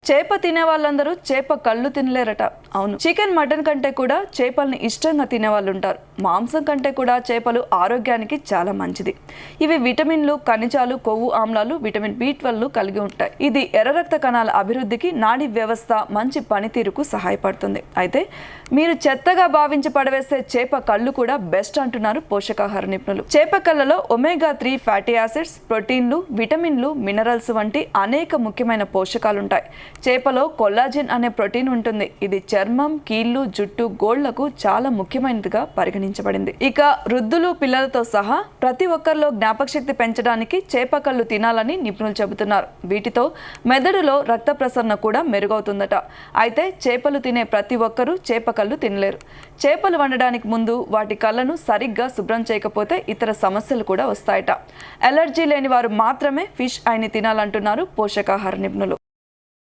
చేప తినే వాళ్ళందరూ చేప కళ్ళు తినలేరట. అవును, చికెన్ మటన్ కంటే కూడా చేపల్ని ఇష్టంగా తినే వాళ్ళు ఉంటారు. మాంసం కంటే కూడా చేపలు ఆరోగ్యానికి చాలా మంచిది. ఇవి విటమిన్లు, ఖనిజాలు, కొవ్వు ఆమ్లాలు, విటమిన్ B12 కలిగి ఉంటాయి. ఇది ఎర్ర రక్త కణాల అభివృద్ధికి, నాడీ వ్యవస్థ మంచి పనితీరుకు సహాయపడుతుంది. అయితే మీరు చెత్తగా భావించి పడవేసే చేప కళ్ళు కూడా బెస్ట్ అంటున్నారు పోషకాహార నిపుణులు. చేప కళ్ళలో omega-3 ఫ్యాటీ యాసిడ్స్, ప్రోటీన్లు, విటమిన్లు, మినరల్స్ వంటి అనేక ముఖ్యమైన పోషకాలుంటాయి. చేపలో కొల్లాజెన్ అనే ప్రోటీన్ ఉంటుంది. ఇది చర్మం, కీళ్లు, జుట్టు, గోళ్లకు చాలా ముఖ్యమైనదిగా పరిగణించబడింది. ఇక వృద్ధులు, పిల్లలతో సహా ప్రతి ఒక్కరిలో జ్ఞాపకశక్తి పెంచడానికి చేప కళ్ళు తినాలని నిపుణులు చెబుతున్నారు. వీటితో మెదడులో రక్త ప్రసరణ కూడా మెరుగవుతుందట. అయితే చేపలు తినే ప్రతి ఒక్కరూ చేప కళ్ళు తినలేరు. చేపలు వండడానికి ముందు వాటి కళ్ళను సరిగ్గా శుభ్రం చేయకపోతే ఇతర సమస్యలు కూడా వస్తాయట. ఎలర్జీ లేని వారు మాత్రమే ఫిష్ ఐని తినాలంటున్నారు పోషకాహార నిపుణులు.